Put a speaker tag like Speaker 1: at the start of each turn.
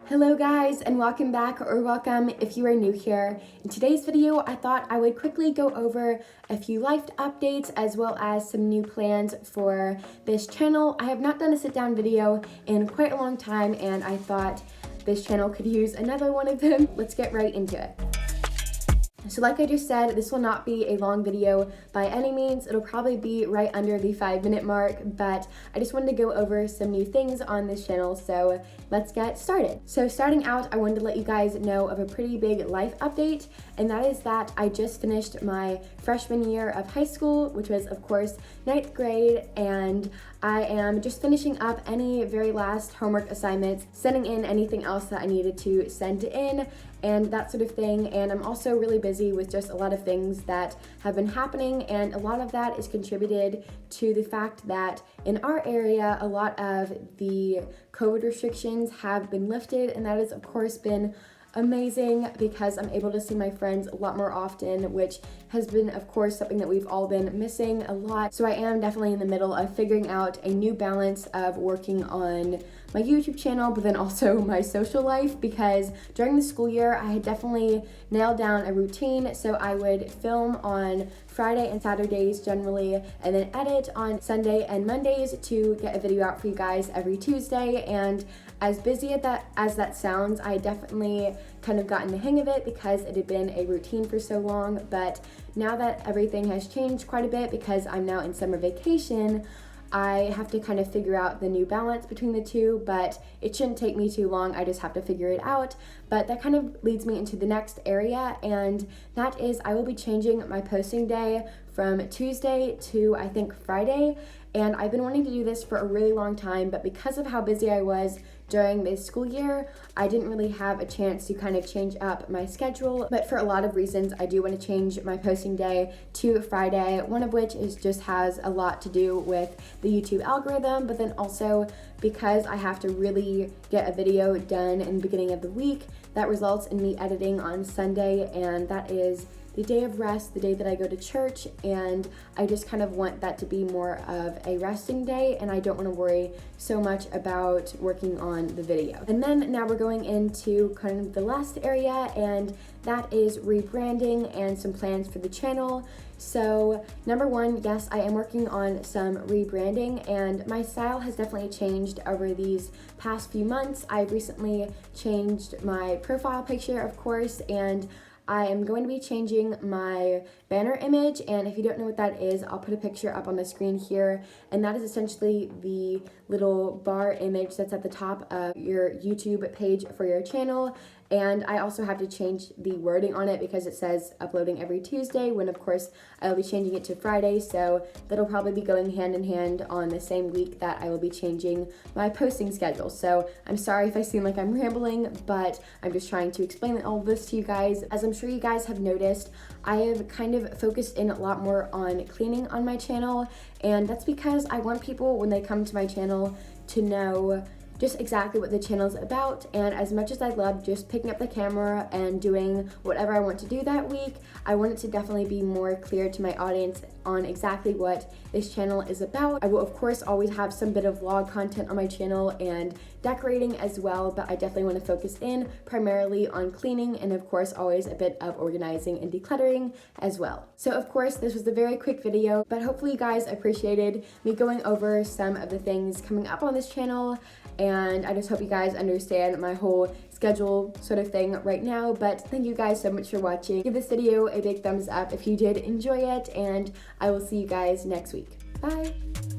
Speaker 1: Hello guys, and welcome back, or welcome if you are new here. In today's video, I thought I would quickly go over a few life updates as well as some new plans for this channel. I have not done a sit-down video in quite a long time, and I thought this channel could use another one of them. Let's get right into it. So like I just said, this will not be a long video by any means. It'll probably be right under the 5-minute mark, but I just wanted to go over some new things on this channel, so let's get started. So starting out, I wanted to let you guys know of a pretty big life update, and that is that I just finished my freshman year of high school, which was of course 9th grade, and I am just finishing up any very last homework assignments, sending in anything else that I needed to send in, and that sort of thing. And I'm also really busy with just a lot of things that have been happening, and a lot of that is contributed to the fact that in our area, a lot of the COVID restrictions have been lifted, and that has of course been amazing because I'm able to see my friends a lot more often, which has been of course something that we've all been missing a lot. So I am definitely in the middle of figuring out a new balance of working on my YouTube channel, but then also my social life, because during the school year I had definitely nailed down a routine. So I would film on Friday and Saturdays generally, and then edit on Sunday and Mondays to get a video out for you guys every Tuesday. And as busy as that sounds, I definitely kind of gotten the hang of it because it had been a routine for so long. But now that everything has changed quite a bit because I'm now in summer vacation, I have to kind of figure out the new balance between the two, but it shouldn't take me too long. I just have to figure it out. But that kind of leads me into the next area, and that is I will be changing my posting day from Tuesday to I think Friday. And I've been wanting to do this for a really long time, but because of how busy I was during the school year, I didn't really have a chance to kind of change up my schedule. But for a lot of reasons, I do want to change my posting day to Friday, one of which is just has a lot to do with the YouTube algorithm, but then also because I have to really get a video done in the beginning of the week. That results in me editing on Sunday, and that is the day of rest, the day that I go to church, and I just kind of want that to be more of a resting day, and I don't want to worry so much about working on the video. And then now we're going into kind of the last area, and that is rebranding and some plans for the channel. So number one, yes, I am working on some rebranding, and my style has definitely changed over these past few months. I've recently changed my profile picture, of course, and I am going to be changing my banner image, and if you don't know what that is, I'll put a picture up on the screen here, and that is essentially the little bar image that's at the top of your YouTube page for your channel. And I also have to change the wording on it because it says uploading every Tuesday, when of course I will be changing it to Friday, so that'll probably be going hand in hand on the same week that I will be changing my posting schedule. So I'm sorry if I seem like I'm rambling, but I'm just trying to explain all of this to you guys. As I'm sure you guys have noticed, I have kind of focused in a lot more on cleaning on my channel, and that's because I want people, when they come to my channel, to know just exactly what the channel is about. And as much as I love just picking up the camera and doing whatever I want to do that week, I want it to definitely be more clear to my audience on exactly what this channel is about. I will of course always have some bit of vlog content on my channel and decorating as well, but I definitely want to focus in primarily on cleaning, and of course always a bit of organizing and decluttering as well. So of course this was a very quick video, but hopefully you guys appreciated me going over some of the things coming up on this channel, and I just hope you guys understand my whole schedule sort of thing right now. But thank you guys so much for watching. Give this video a big thumbs up if you did enjoy it, and I will see you guys next week. Bye!